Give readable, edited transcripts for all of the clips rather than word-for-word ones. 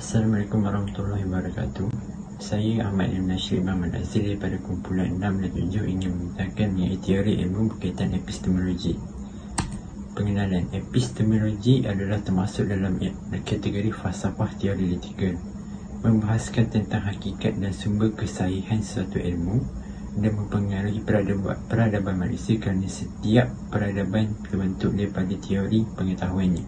Assalamualaikum warahmatullahi wabarakatuh. Saya Ahmad Ibn Nasir Muhammad Azir daripada kumpulan 6 dan 7 ingin membentangkan mengenai teori ilmu berkaitan epistemologi. Pengenalan. Epistemologi adalah termasuk dalam kategori falsafah teoretikal, membahaskan tentang hakikat dan sumber kesahihan sesuatu ilmu dan mempengaruhi peradaban manusia kerana setiap peradaban terbentuk daripada teori pengetahuannya.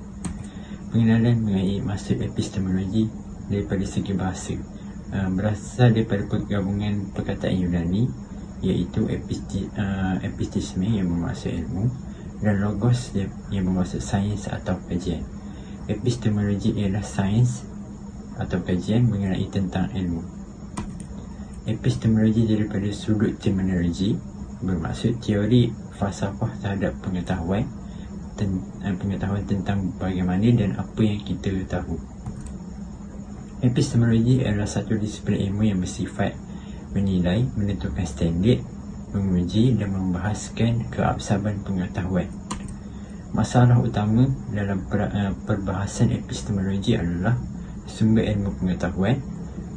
Pengenalan mengenai maksud epistemologi daripada segi bahasa, berasal daripada pergabungan perkataan Yunani iaitu epistisme yang bermaksud ilmu dan logos yang bermaksud sains atau kajian. Epistemologi ialah sains atau kajian mengenai tentang ilmu. Epistemologi daripada sudut terminologi bermaksud teori falsafah terhadap pengetahuan tentang bagaimana dan apa yang kita tahu. Epistemologi adalah satu disiplin ilmu yang bersifat menilai, menentukan standard, menguji dan membahaskan keabsahan pengetahuan. Masalah utama dalam perbahasan epistemologi adalah sumber ilmu pengetahuan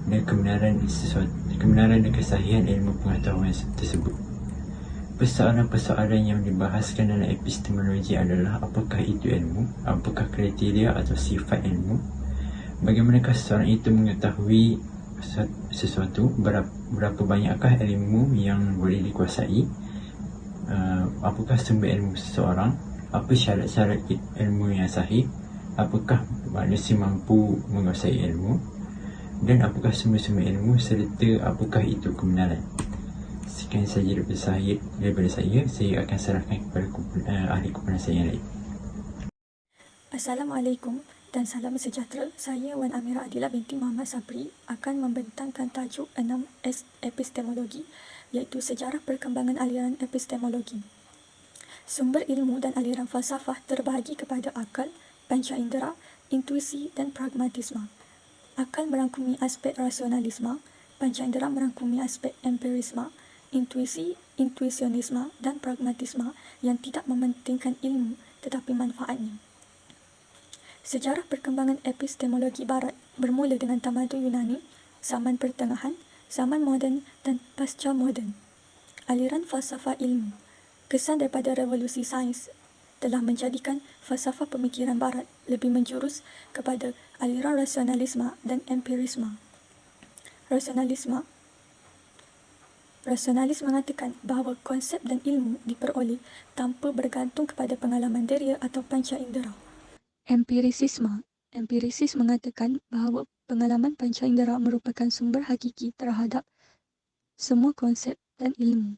dan kebenaran dan kesahihan ilmu pengetahuan tersebut. Persoalan-persoalan yang dibahaskan dalam epistemologi adalah apakah itu ilmu, apakah kriteria atau sifat ilmu, bagaimanakah seseorang itu mengetahui sesuatu, berapa banyakkah ilmu yang boleh dikuasai, apakah sumber ilmu seseorang, apa syarat-syarat ilmu yang sahih, apakah manusia mampu menguasai ilmu, dan apakah sumber-sumber ilmu serta apakah itu kebenaran. Sekian sahaja daripada saya. Saya akan serahkan kepada ahli kumpulan saya yang lain. Assalamualaikum dan salam sejahtera. Saya Wan Amira Adila binti Muhammad Sabri akan membentangkan tajuk 6S epistemologi, iaitu sejarah perkembangan aliran epistemologi. Sumber ilmu dan aliran falsafah terbahagi kepada akal, panca indera, intuisi dan pragmatisme. Akal merangkumi aspek rasionalisme, panca indera merangkumi aspek empirisme, intuisi, intuisionisme dan pragmatisme yang tidak mementingkan ilmu tetapi manfaatnya. Sejarah perkembangan epistemologi barat bermula dengan tamadun Yunani, zaman pertengahan, zaman moden dan pasca moden. Aliran falsafah ilmu, kesan daripada revolusi sains telah menjadikan falsafah pemikiran barat lebih menjurus kepada aliran rasionalisme dan empirisme. Rasionalis mengatakan bahawa konsep dan ilmu diperoleh tanpa bergantung kepada pengalaman deria atau panca indera. Empirisis mengatakan bahawa pengalaman panca indera merupakan sumber hakiki terhadap semua konsep dan ilmu.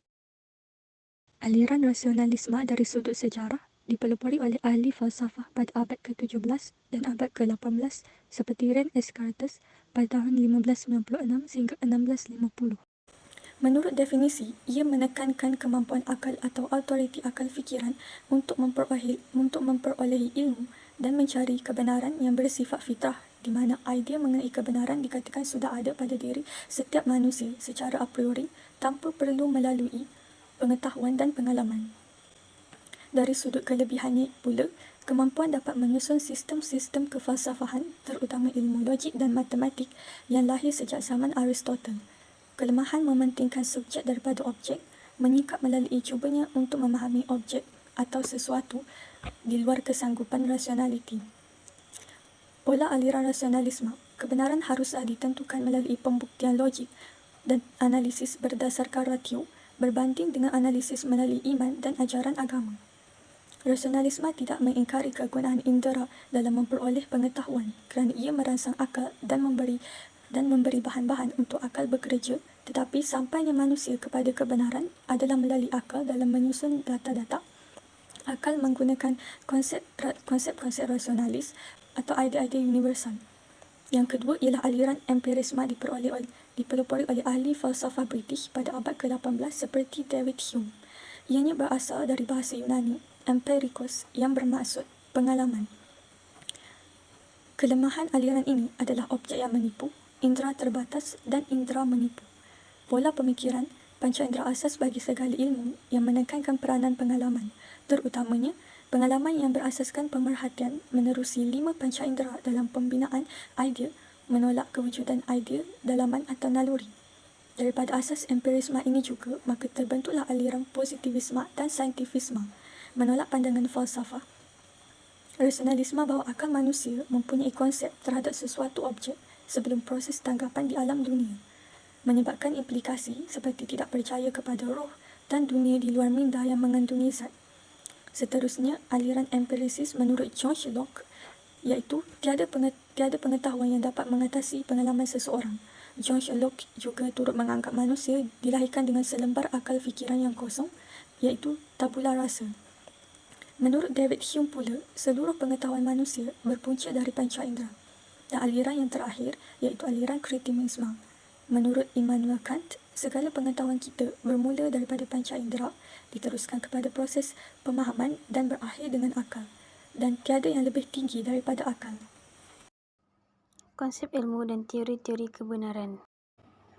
Aliran rasionalisme dari sudut sejarah dipelopori oleh ahli falsafah pada abad ke-17 dan abad ke-18 seperti Rene Descartes pada tahun 1596 sehingga 1650. Menurut definisi, ia menekankan kemampuan akal atau autoriti akal fikiran untuk memperolehi ilmu dan mencari kebenaran yang bersifat fitrah, di mana idea mengenai kebenaran dikatakan sudah ada pada diri setiap manusia secara a priori tanpa perlu melalui pengetahuan dan pengalaman. Dari sudut kelebihannya pula, kemampuan dapat menyusun sistem-sistem kefalsafahan, terutama ilmu logik dan matematik yang lahir sejak zaman Aristotle. Kelemahan mementingkan subjek daripada objek, menyingkap melalui cubanya untuk memahami objek atau sesuatu di luar kesanggupan rasionaliti. Pola aliran rasionalisme, kebenaran haruslah ditentukan melalui pembuktian logik dan analisis berdasarkan ratio berbanding dengan analisis melalui iman dan ajaran agama. Rasionalisme tidak mengingkari kegunaan indera dalam memperoleh pengetahuan kerana ia merangsang akal dan memberi bahan-bahan untuk akal bekerja, tetapi sampainya manusia kepada kebenaran adalah melalui akal dalam menyusun data-data. Akal menggunakan konsep-konsep rasionalis atau idea-idea universal. Yang kedua ialah aliran empirisme dipelopori oleh ahli falsafah British pada abad ke-18 seperti David Hume. Ianya berasal dari bahasa Yunani, empirikos, yang bermaksud pengalaman. Kelemahan aliran ini adalah objek yang menipu, indera terbatas dan indera menipu. Pola pemikiran, panca indera asas bagi segala ilmu yang menekankan peranan pengalaman, terutamanya pengalaman yang berasaskan pemerhatian menerusi 5 panca indera dalam pembinaan idea menolak kewujudan idea, dalaman atau naluri. Daripada asas empirisme ini juga, maka terbentuklah aliran positivisme dan saintifisme, menolak pandangan falsafah. Rasionalisme bahawa akal manusia mempunyai konsep terhadap sesuatu objek sebelum proses tanggapan di alam dunia, menyebabkan implikasi seperti tidak percaya kepada roh dan dunia di luar minda yang mengandungi zat. Seterusnya, aliran empirisis menurut John Locke, iaitu tiada pengetahuan yang dapat mengatasi pengalaman seseorang. John Locke juga turut menganggap manusia dilahirkan dengan selembar akal fikiran yang kosong, iaitu tabula rasa. Menurut David Hume pula, seluruh pengetahuan manusia berpunca dari panca indera. Dan aliran yang terakhir, iaitu aliran kritimisme. Menurut Immanuel Kant, segala pengetahuan kita bermula daripada panca indera, diteruskan kepada proses pemahaman dan berakhir dengan akal. Dan tiada yang lebih tinggi daripada akal. Konsep ilmu dan teori-teori kebenaran.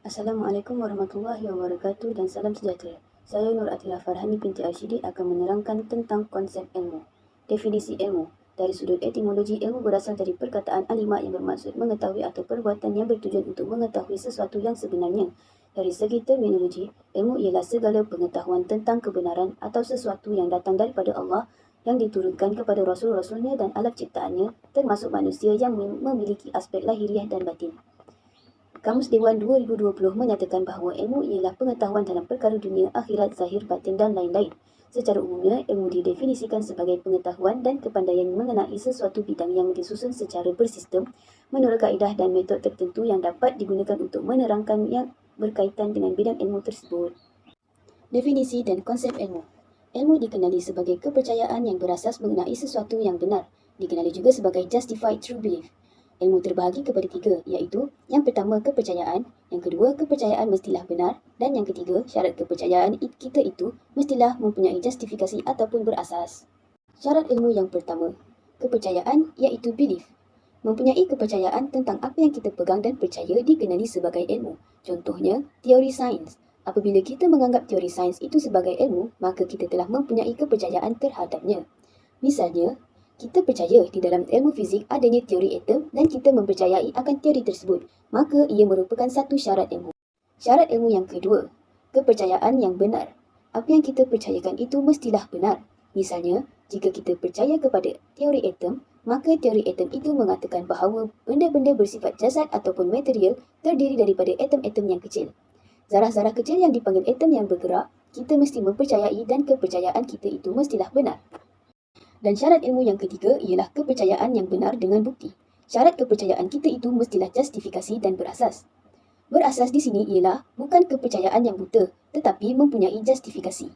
Assalamualaikum warahmatullahi wabarakatuh dan salam sejahtera. Saya Nur Atila Farhani binti Arsyidi akan menerangkan tentang konsep ilmu. Definisi ilmu. Dari sudut etimologi, ilmu berasal dari perkataan alimat yang bermaksud mengetahui atau perbuatan yang bertujuan untuk mengetahui sesuatu yang sebenarnya. Dari segi terminologi, ilmu ialah segala pengetahuan tentang kebenaran atau sesuatu yang datang daripada Allah yang diturunkan kepada rasul-rasulnya dan alam ciptaannya, termasuk manusia yang memiliki aspek lahiriah dan batin. Kamus Dewan 2020 menyatakan bahawa ilmu ialah pengetahuan dalam perkara dunia, akhirat, zahir, batin dan lain-lain. Secara umumnya, ilmu didefinisikan sebagai pengetahuan dan kepandaian mengenai sesuatu bidang yang disusun secara bersistem menurut kaedah dan metod tertentu yang dapat digunakan untuk menerangkan yang berkaitan dengan bidang ilmu tersebut. Definisi dan konsep ilmu. Ilmu dikenali sebagai kepercayaan yang berasas mengenai sesuatu yang benar. Dikenali juga sebagai justified true belief. Ilmu terbahagi kepada tiga, iaitu yang pertama kepercayaan, yang kedua kepercayaan mestilah benar, dan yang ketiga syarat kepercayaan kita itu mestilah mempunyai justifikasi ataupun berasas. Syarat ilmu yang pertama, kepercayaan iaitu belief. Mempunyai kepercayaan tentang apa yang kita pegang dan percaya dikenali sebagai ilmu. Contohnya, teori sains. Apabila kita menganggap teori sains itu sebagai ilmu, maka kita telah mempunyai kepercayaan terhadapnya. Misalnya, kita percaya di dalam ilmu fizik adanya teori atom dan kita mempercayai akan teori tersebut, maka ia merupakan satu syarat ilmu. Syarat ilmu yang kedua, kepercayaan yang benar. Apa yang kita percayakan itu mestilah benar. Misalnya, jika kita percaya kepada teori atom, maka teori atom itu mengatakan bahawa benda-benda bersifat jasad ataupun material terdiri daripada atom-atom yang kecil. Zarah-zarah kecil yang dipanggil atom yang bergerak, kita mesti mempercayai dan kepercayaan kita itu mestilah benar. Dan syarat ilmu yang ketiga ialah kepercayaan yang benar dengan bukti. Syarat kepercayaan kita itu mestilah justifikasi dan berasas. Berasas di sini ialah bukan kepercayaan yang buta, tetapi mempunyai justifikasi.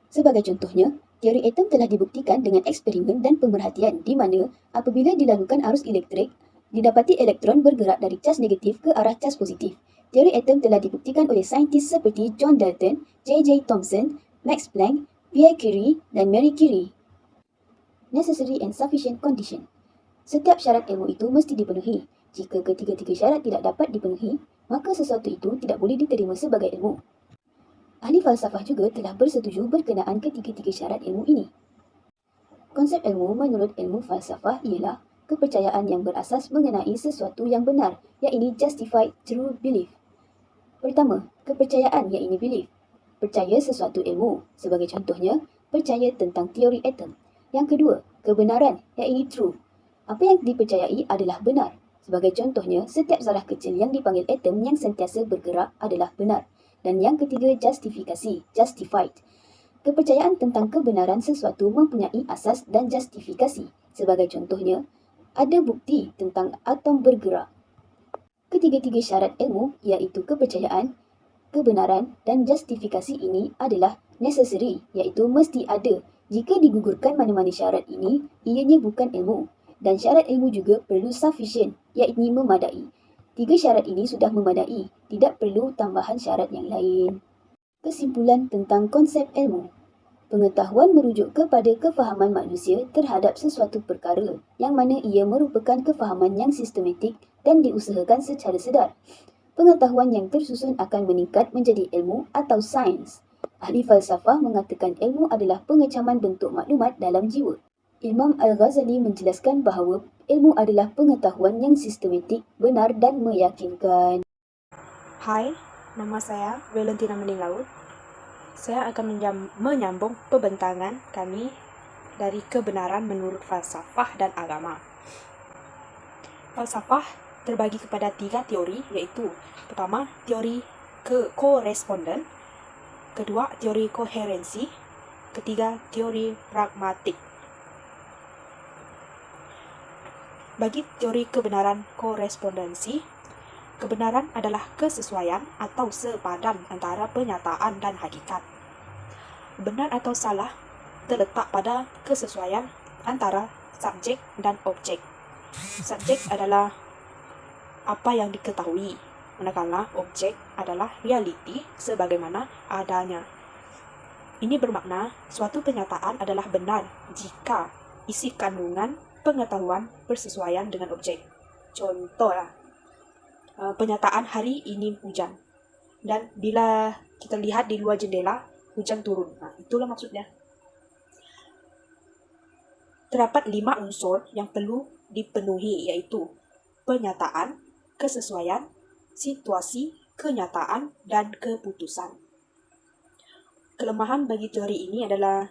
Sebagai contohnya, teori atom telah dibuktikan dengan eksperimen dan pemerhatian di mana apabila dilakukan arus elektrik, didapati elektron bergerak dari cas negatif ke arah cas positif. Teori atom telah dibuktikan oleh saintis seperti John Dalton, J.J. Thomson, Max Planck, Pierre Curie dan Marie Curie. Necessary and sufficient condition. Setiap syarat ilmu itu mesti dipenuhi. Jika ketiga-tiga syarat tidak dapat dipenuhi, maka sesuatu itu tidak boleh diterima sebagai ilmu. Ahli falsafah juga telah bersetuju berkenaan ketiga-tiga syarat ilmu ini. Konsep ilmu menurut ilmu falsafah ialah kepercayaan yang berasas mengenai sesuatu yang benar, iaitu justified true belief. Pertama, kepercayaan iaitu belief. Percaya sesuatu ilmu, sebagai contohnya, percaya tentang teori atom. Yang kedua, kebenaran iaitu true. Apa yang dipercayai adalah benar. Sebagai contohnya, setiap zarah kecil yang dipanggil atom yang sentiasa bergerak adalah benar. Dan yang ketiga, justifikasi, justified. Kepercayaan tentang kebenaran sesuatu mempunyai asas dan justifikasi. Sebagai contohnya, ada bukti tentang atom bergerak. Ketiga-tiga syarat ilmu iaitu kepercayaan, kebenaran dan justifikasi ini adalah necessary iaitu mesti ada. Jika digugurkan mana-mana syarat ini, ianya bukan ilmu. Dan syarat ilmu juga perlu sufficient, iaitu memadai. Tiga syarat ini sudah memadai, tidak perlu tambahan syarat yang lain. Kesimpulan tentang konsep ilmu. Pengetahuan merujuk kepada kefahaman manusia terhadap sesuatu perkara, yang mana ia merupakan kefahaman yang sistematik dan diusahakan secara sedar. Pengetahuan yang tersusun akan meningkat menjadi ilmu atau sains. Ahli falsafah mengatakan ilmu adalah pengecaman bentuk maklumat dalam jiwa. Imam Al-Ghazali menjelaskan bahawa ilmu adalah pengetahuan yang sistematik, benar dan meyakinkan. Hai, nama saya Valentina Mending Laut. Saya akan menyambung pembentangan kami dari kebenaran menurut falsafah dan agama. Falsafah terbagi kepada 3 teori, iaitu pertama, teori koresponden, kedua, teori koherensi, ketiga, teori pragmatik. Bagi teori kebenaran korespondensi, kebenaran adalah kesesuaian atau sepadan antara penyataan dan hakikat. Benar atau salah terletak pada kesesuaian antara subjek dan objek. Subjek adalah apa yang diketahui, manakala objek adalah realiti sebagaimana adanya. Ini bermakna suatu penyataan adalah benar jika isi kandungan pengetahuan bersesuaian dengan objek. Contohlah, penyataan hari ini hujan, dan bila kita lihat di luar jendela hujan turun. Itulah maksudnya. Terdapat 5 unsur yang perlu dipenuhi, yaitu penyataan, kesesuaian, situasi, kenyataan, dan keputusan. Kelemahan bagi teori ini adalah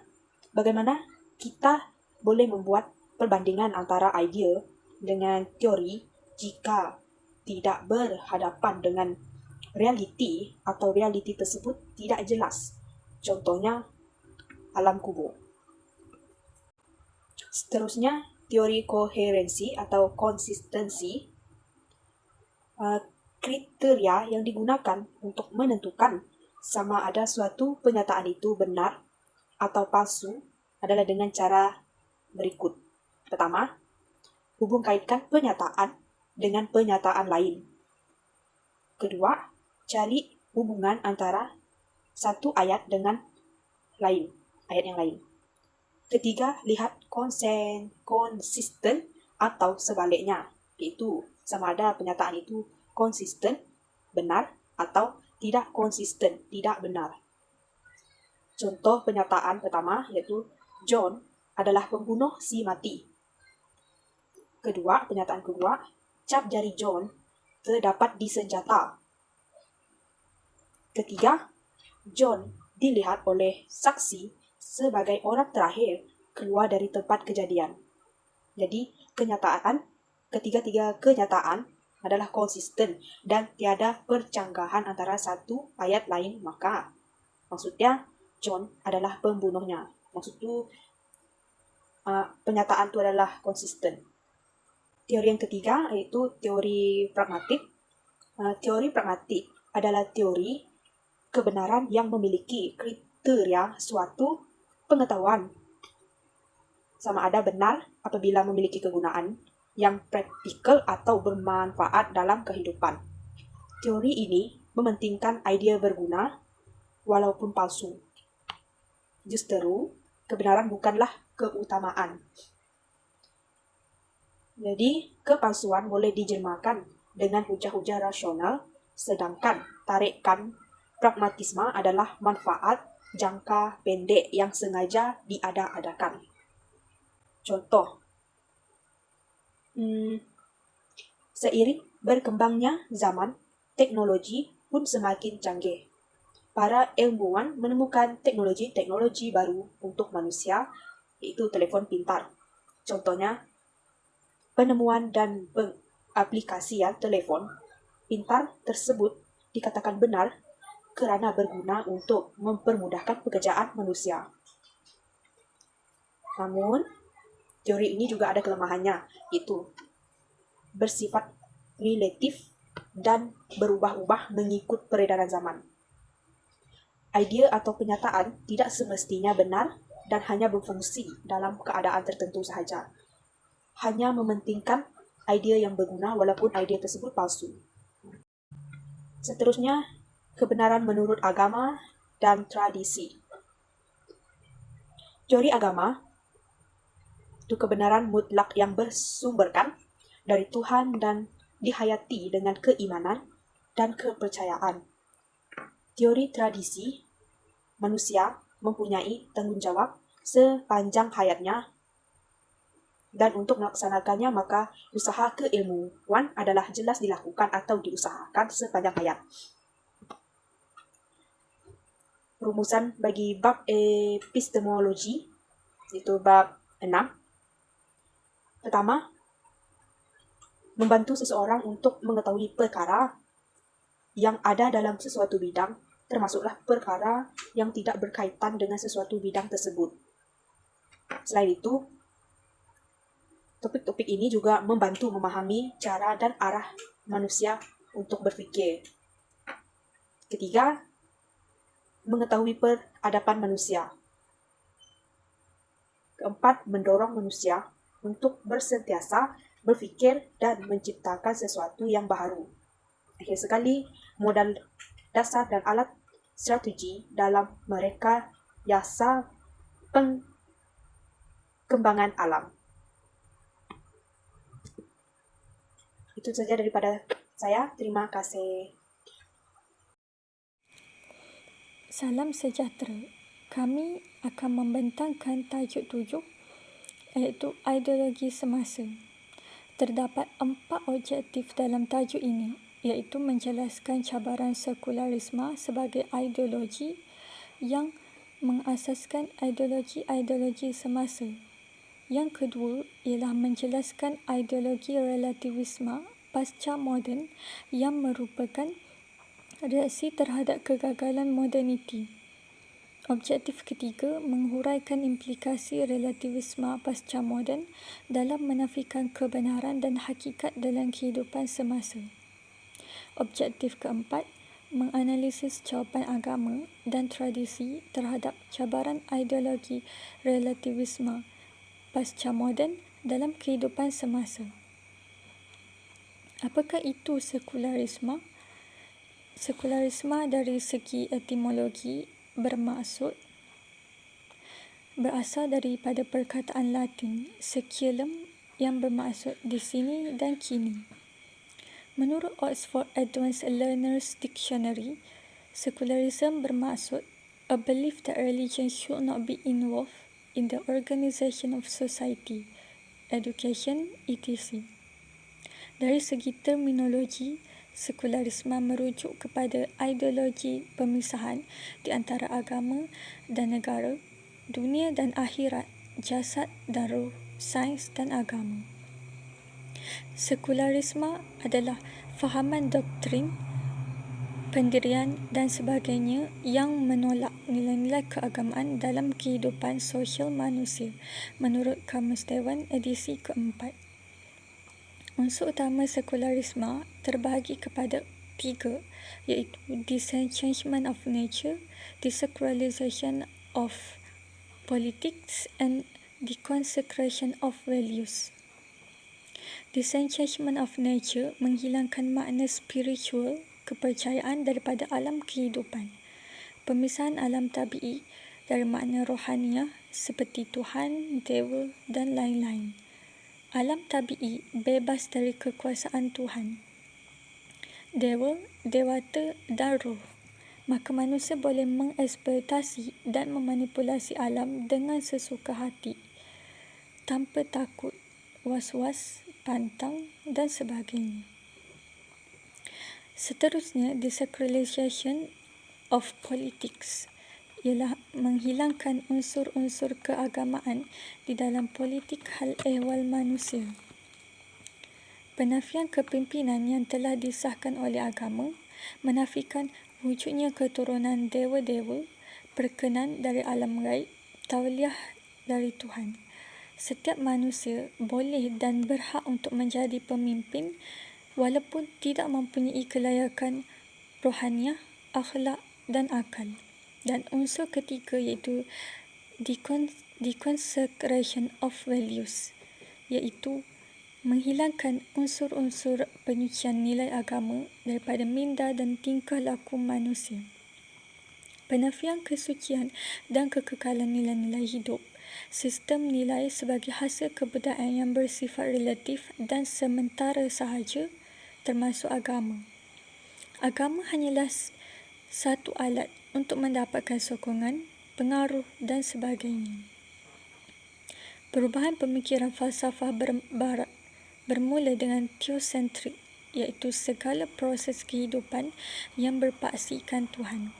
bagaimana kita boleh membuat perbandingan antara idea dengan teori jika tidak berhadapan dengan realiti atau realiti tersebut tidak jelas. Contohnya, alam kubur. Seterusnya, teori koherensi atau konsistensi. Kriteria yang digunakan untuk menentukan sama ada suatu penyataan itu benar atau palsu adalah dengan cara berikut. Pertama, hubung kaitkan penyataan dengan penyataan lain. Kedua, cari hubungan antara satu ayat dengan ayat yang lain. Ketiga, lihat konsisten atau sebaliknya, yaitu sama ada penyataan itu konsisten, benar, atau tidak konsisten, tidak benar. Contoh penyataan pertama yaitu John adalah pembunuh si mati. Penyataan kedua, cap jari John terdapat di senjata. Ketiga, John dilihat oleh saksi sebagai orang terakhir keluar dari tempat kejadian. Jadi, ketiga-tiga kenyataan adalah konsisten dan tiada percanggahan antara satu ayat lain, maka maksudnya John adalah pembunuhnya. Penyataan itu adalah konsisten. Teori yang ketiga yaitu teori pragmatik. Teori pragmatik adalah teori kebenaran yang memiliki kriteria suatu pengetahuan sama ada benar apabila memiliki kegunaan yang praktikal atau bermanfaat dalam kehidupan. Teori ini mementingkan idea berguna walaupun palsu. Justru, kebenaran bukanlah keutamaan. Jadi, kepalsuan boleh dijelmakan dengan hujah-hujah rasional, sedangkan tarikan pragmatisme adalah manfaat jangka pendek yang sengaja diada-adakan. Contoh, seiring berkembangnya zaman, teknologi pun semakin canggih. Para ilmuwan menemukan teknologi baru untuk manusia, yaitu telefon pintar. Contohnya, penemuan dan pengaplikasian telefon pintar tersebut dikatakan benar kerana berguna untuk mempermudahkan pekerjaan manusia. Namun, teori ini juga ada kelemahannya, yaitu bersifat relatif dan berubah-ubah mengikut peredaran zaman. Idea atau kenyataan tidak semestinya benar dan hanya berfungsi dalam keadaan tertentu sahaja. Hanya mementingkan idea yang berguna walaupun idea tersebut palsu. Seterusnya, kebenaran menurut agama dan tradisi. Teori agama itu kebenaran mutlak yang bersumberkan dari Tuhan dan dihayati dengan keimanan dan kepercayaan. Teori tradisi, manusia mempunyai tanggungjawab sepanjang hayatnya Dan untuk melaksanakannya, maka usaha keilmuan adalah jelas dilakukan atau diusahakan sepanjang hayat. Rumusan bagi bab epistemologi, itu bab 6. Pertama, membantu seseorang untuk mengetahui perkara yang ada dalam sesuatu bidang, termasuklah perkara yang tidak berkaitan dengan sesuatu bidang tersebut. Selain itu, topik-topik ini juga membantu memahami cara dan arah manusia untuk berfikir. Ketiga, mengetahui peradaban manusia. Keempat, mendorong manusia untuk bersentiasa berfikir dan menciptakan sesuatu yang baru. Akhir sekali, modal dasar dan alat strategi dalam mereka yasa pengembangan alam. Itu saja daripada saya. Terima kasih. Salam sejahtera. Kami akan membentangkan tajuk 7 iaitu ideologi semasa. Terdapat 4 objektif dalam tajuk ini iaitu menjelaskan cabaran sekularisme sebagai ideologi yang mengasaskan ideologi-ideologi semasa. Yang kedua ialah menjelaskan ideologi relativisme pasca moden yang merupakan reaksi terhadap kegagalan moderniti. Objektif ketiga menghuraikan implikasi relativisme pasca moden dalam menafikan kebenaran dan hakikat dalam kehidupan semasa. Objektif keempat menganalisis jawapan agama dan tradisi terhadap cabaran ideologi relativisme pasca moden dalam kehidupan semasa. Apakah itu sekularisme? Sekularisme dari segi etimologi berasal daripada perkataan Latin seculum yang bermaksud di sini dan kini. Menurut Oxford Advanced Learners Dictionary, secularism bermaksud a belief that religion should not be involved in the organisation of society, education, etc. Dari segi terminologi, sekularisme merujuk kepada ideologi pemisahan di antara agama dan negara, dunia dan akhirat, jasad dan roh, sains dan agama. Sekularisme adalah fahaman doktrin, pendirian dan sebagainya yang menolak nilai-nilai keagamaan dalam kehidupan sosial manusia menurut Kamus Dewan edisi keempat. Unsur utama sekularisme terbahagi kepada 3 iaitu disenchantment of nature, desacralization of politics and deconsecration of values. Disenchantment of nature menghilangkan makna spiritual kepercayaan daripada alam kehidupan. Pemisahan alam tabi'i dari makna rohaniah seperti Tuhan, Dewa dan lain-lain. Alam tabi'i bebas dari kekuasaan Tuhan, Dewa, Dewata dan roh. Maka manusia boleh mengeksploitasi dan memanipulasi alam dengan sesuka hati, tanpa takut, was-was, pantang dan sebagainya. Seterusnya, desacralization of politics ialah menghilangkan unsur-unsur keagamaan di dalam politik hal ehwal manusia. Penafian kepimpinan yang telah disahkan oleh agama, menafikan wujudnya keturunan dewa-dewa, perkenan dari alam gaib, tauliah dari Tuhan. Setiap manusia boleh dan berhak untuk menjadi pemimpin walaupun tidak mempunyai kelayakan rohaniah, akhlak dan akal. Dan unsur ketiga iaitu deconsecration of values, iaitu menghilangkan unsur-unsur penyucian nilai agama daripada minda dan tingkah laku manusia. Penafian kesucian dan kekekalan nilai-nilai hidup, sistem nilai sebagai hasil kebudayaan yang bersifat relatif dan sementara sahaja, termasuk agama. Agama hanyalah satu alat untuk mendapatkan sokongan, pengaruh dan sebagainya. Perubahan pemikiran falsafah Barat bermula dengan teosentrik, iaitu segala proses kehidupan yang berpaksikan Tuhan.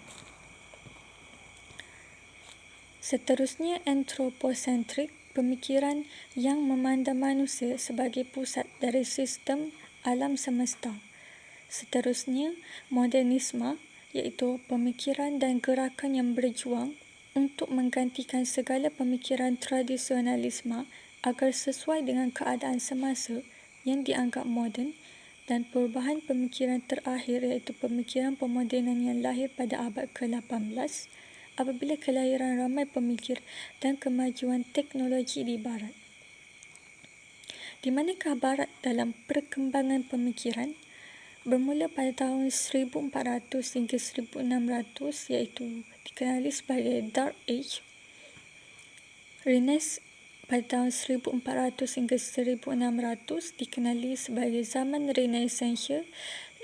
Seterusnya antroposentrik, pemikiran yang memandang manusia sebagai pusat dari sistem alam semesta. Seterusnya modernisme, iaitu pemikiran dan gerakan yang berjuang untuk menggantikan segala pemikiran tradisionalisme agar sesuai dengan keadaan semasa yang dianggap moden, dan perubahan pemikiran terakhir iaitu pemikiran pemodenan yang lahir pada abad ke-18 apabila kelahiran ramai pemikir dan kemajuan teknologi di Barat. Di manakah Barat dalam perkembangan pemikiran? Bermula pada tahun 1400 hingga 1600 iaitu dikenali sebagai Dark Age. Renaissance pada tahun 1400 hingga 1600 dikenali sebagai zaman Renaissance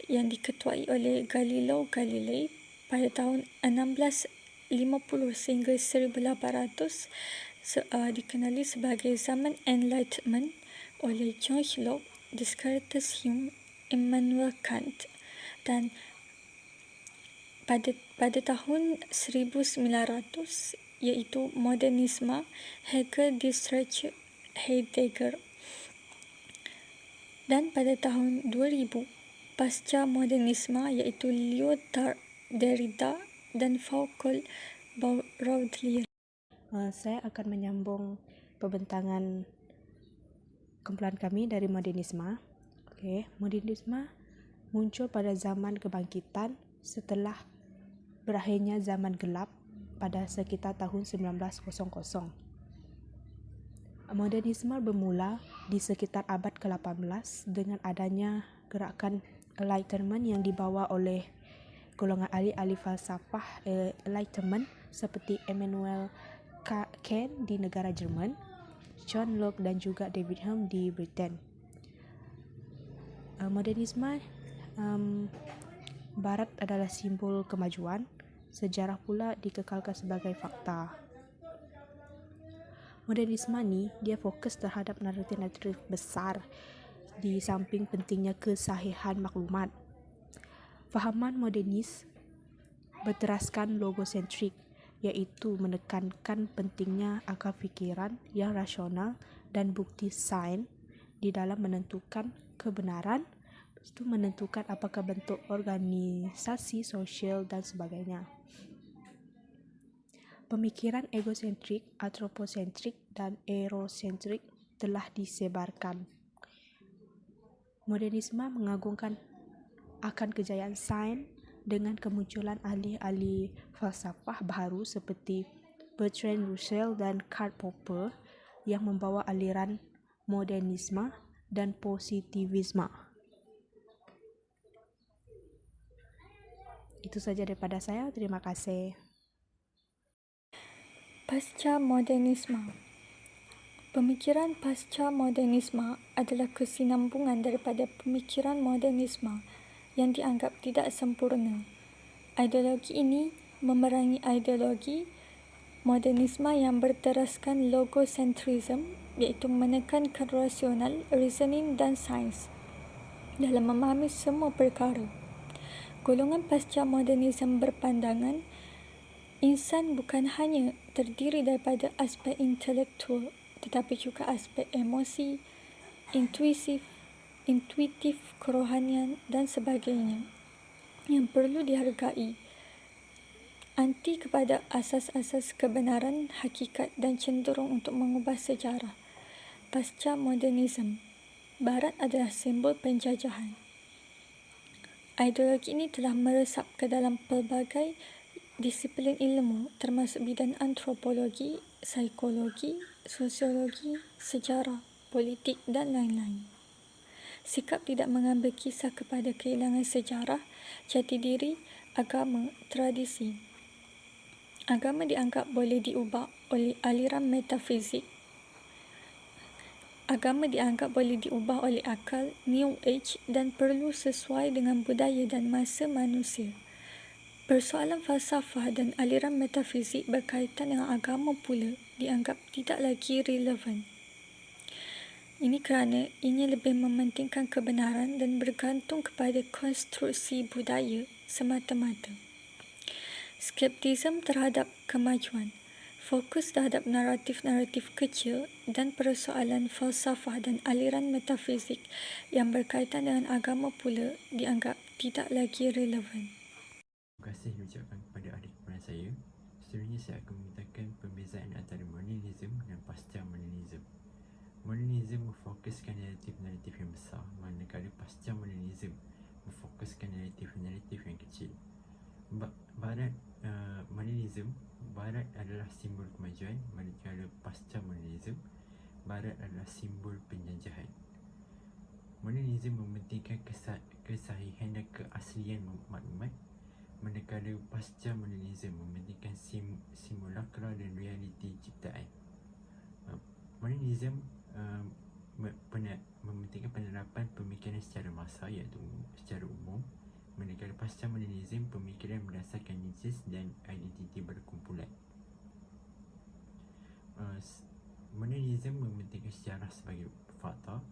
yang diketuai oleh Galileo Galilei. Pada tahun 1650 sehingga 1800 dikenali sebagai zaman Enlightenment oleh John Locke, Descartes, Hume, Immanuel Kant, dan pada tahun 1900 iaitu modernisme Hegel, Dietrich Heidegger, dan pada tahun 2000 pasca modernisme iaitu Lyotard, Derrida dan Foucault Baudelaire. Saya akan menyambung pembentangan kumpulan kami dari modernisme. Modernisme muncul pada zaman kebangkitan setelah berakhirnya zaman gelap pada sekitar tahun 1900. Modernisme bermula di sekitar abad ke-18 dengan adanya gerakan Enlightenment yang dibawa oleh golongan ahli-ahli falsafah Enlightenment seperti Immanuel Kant di negara Jerman, John Locke dan juga David Hume di Britain. Modernisme Barat adalah simbol kemajuan, sejarah pula dikekalkan sebagai fakta. Modernisme ni dia fokus terhadap naratif-naratif besar di samping pentingnya kesahihan maklumat. Fahaman modernis berteraskan logosentrik, iaitu menekankan pentingnya akal fikiran yang rasional dan bukti sains di dalam menentukan kebenaran, itu menentukan apakah bentuk organisasi sosial dan sebagainya. Pemikiran egosentrik, antroposentrik dan eurosentrik telah disebarkan. Modernisme mengagungkan akan kejayaan sains dengan kemunculan ahli-ahli falsafah baru seperti Bertrand Russell dan Karl Popper yang membawa aliran modernisme dan positivisme. Itu saja daripada saya. Terima kasih. Pasca modernisme. Pemikiran pasca modernisme adalah kesinambungan daripada pemikiran modernisme yang dianggap tidak sempurna. Ideologi ini memerangi ideologi modernisme yang berteraskan logocentrism, iaitu menekankan rasional, reasoning dan sains dalam memahami semua perkara. Golongan pasca modernisme berpandangan insan bukan hanya terdiri daripada aspek intelektual tetapi juga aspek emosi, intuitif, kerohanian dan sebagainya yang perlu dihargai. Anti kepada asas-asas kebenaran, hakikat dan cenderung untuk mengubah sejarah. Pasca modernisme Barat adalah simbol penjajahan. Ideologi ini telah meresap ke dalam pelbagai disiplin ilmu termasuk bidang antropologi, psikologi, sosiologi, sejarah, politik dan lain-lain. Sikap tidak mengambil kisah kepada kehilangan sejarah, jati diri, agama, tradisi. Agama dianggap boleh diubah oleh aliran metafizik. Agama dianggap boleh diubah oleh akal, New Age dan perlu sesuai dengan budaya dan masa manusia. Persoalan falsafah dan aliran metafizik berkaitan dengan agama pula dianggap tidak lagi relevan Ini kerana ia lebih mementingkan kebenaran dan bergantung kepada konstruksi budaya semata-mata. Skeptisisme terhadap kemajuan, fokus terhadap naratif-naratif kecil dan persoalan falsafah dan aliran metafizik yang berkaitan dengan agama pula dianggap tidak lagi relevan. Terima kasih diucapkan kepada ahli kumpulan saya. Seterusnya saya akan memberitakan pembezaan antara modernisme dan pasca modernisme. Modernisme memfokuskan naratif-naratif yang besar, manakala pasca modernisme memfokuskan naratif-naratif yang kecil. Modernisme, Barat adalah simbol kemajuan, manakala pasca modernisme, Barat adalah simbol penjajahan. Modernisme mementingkan kesahihan dan keaslian maklumat, manakala pasca modernisme mementingkan simulakra dan realiti ciptaan. Modernisme mementingkan penerapan pemikiran secara massa, iaitu secara umum, manakala pasca modernisme pemikiran berdasarkan niches dan identiti berkumpulan. Modernisme mementingkan sejarah sebagai fakta,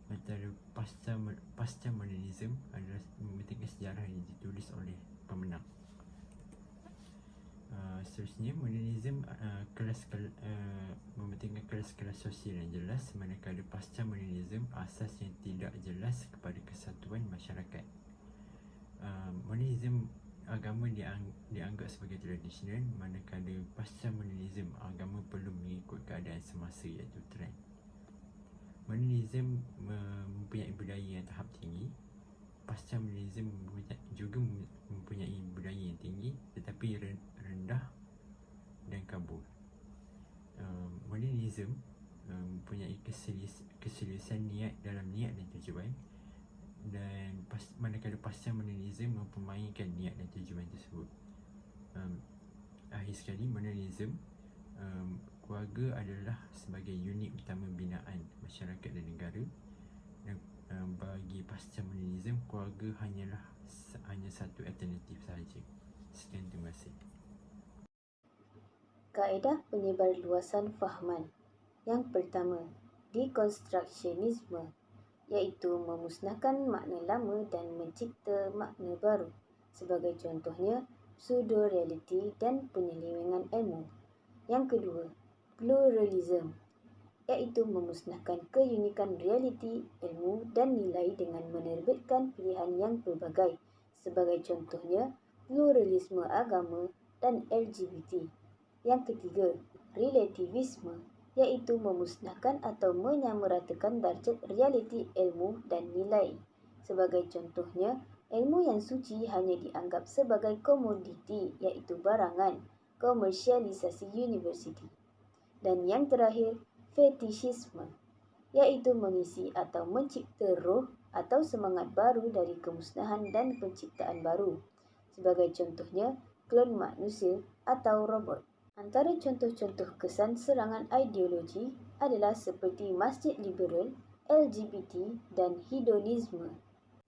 sementara pasca modernisme adalah mementingkan sejarah yang ditulis oleh pemenang. Seterusnya, modernisme mementingkan kelas-kelas sosial yang jelas, manakala pasca modernisme asas yang tidak jelas kepada kesatuan masyarakat. Modernisme, agama dianggap sebagai tradisional, manakala pasca modernisme agama perlu mengikut keadaan semasa, iaitu trend. Modernisme mempunyai budaya yang tahap tinggi, pasca modernisme juga mempunyai budaya yang tinggi tetapi rendah dan kabur. Modernisme mempunyai keseriusan niat dan tujuan, dan manakala pasca modernisme mempermainkan niat dan tujuan tersebut. Akhir sekali, modernisme, keluarga adalah sebagai unit utama binaan masyarakat dan negara, dan bagi pasca modernisme keluarga hanya satu alternatif sahaja. Sekian, terima kasih. Kaedah penyebarluasan fahaman. Yang pertama, dekonstruksionisme, iaitu memusnahkan makna lama dan mencipta makna baru. Sebagai contohnya, pseudo-reality dan penyelewengan ilmu. Yang kedua, pluralism, iaitu memusnahkan keunikan realiti, ilmu dan nilai dengan menerbitkan pilihan yang pelbagai. Sebagai contohnya, pluralisme agama dan LGBT. Yang ketiga, relativisme, iaitu memusnahkan atau menyamaratakan darjat realiti, ilmu dan nilai. Sebagai contohnya, ilmu yang suci hanya dianggap sebagai komoditi, iaitu barangan, komersialisasi universiti. Dan yang terakhir, fetishisme, iaitu mengisi atau mencipta roh atau semangat baru dari kemusnahan dan penciptaan baru. Sebagai contohnya, klon manusia atau robot. Antara contoh-contoh kesan serangan ideologi adalah seperti masjid liberal, LGBT dan hedonisme.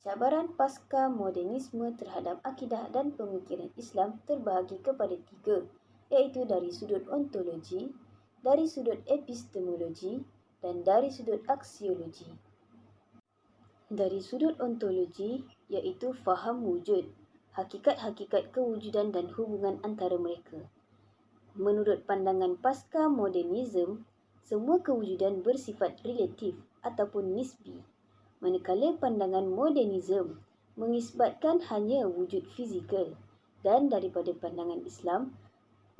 Cabaran pasca modernisme terhadap akidah dan pemikiran Islam terbahagi kepada tiga, iaitu dari sudut ontologi, dari sudut epistemologi dan dari sudut aksiologi. Dari sudut ontologi, iaitu faham wujud, hakikat-hakikat kewujudan dan hubungan antara mereka. Menurut pandangan pasca modernisme, semua kewujudan bersifat relatif ataupun nisbi, manakala pandangan modernisme mengisbatkan hanya wujud fizikal, dan daripada pandangan Islam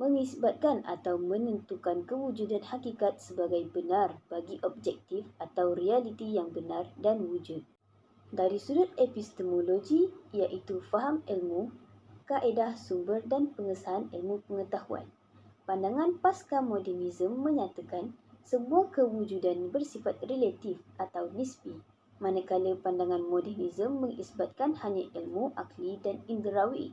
mengisbatkan atau menentukan kewujudan hakikat sebagai benar bagi objektif atau realiti yang benar dan wujud. Dari sudut epistemologi, iaitu faham ilmu, kaedah sumber dan pengesahan ilmu pengetahuan. Pandangan pasca modernisme menyatakan semua kewujudan bersifat relatif atau nisbi, manakala pandangan modernisme mengisbatkan hanya ilmu akli dan indrawi.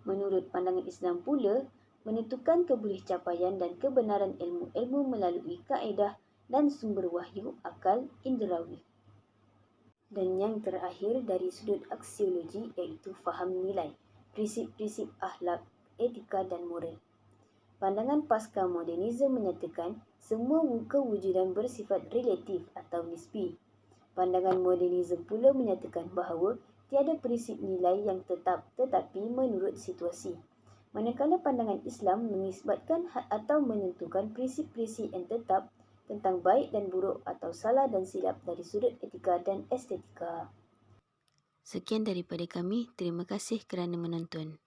Menurut pandangan Islam pula, menentukan kebolehcapaian dan kebenaran ilmu-ilmu melalui kaedah dan sumber wahyu akal indrawi. Dan yang terakhir, dari sudut aksiologi, iaitu faham nilai, prinsip-prinsip akhlak, etika dan moral. Pandangan pasca modernisme menyatakan semua kewujudan bersifat relatif atau nisbi. Pandangan modernisme pula menyatakan bahawa tiada prinsip nilai yang tetap tetapi menurut situasi. Manakala pandangan Islam menisbatkan atau menentukan prinsip-prinsip yang tetap tentang baik dan buruk atau salah dan silap dari sudut etika dan estetika. Sekian daripada kami. Terima kasih kerana menonton.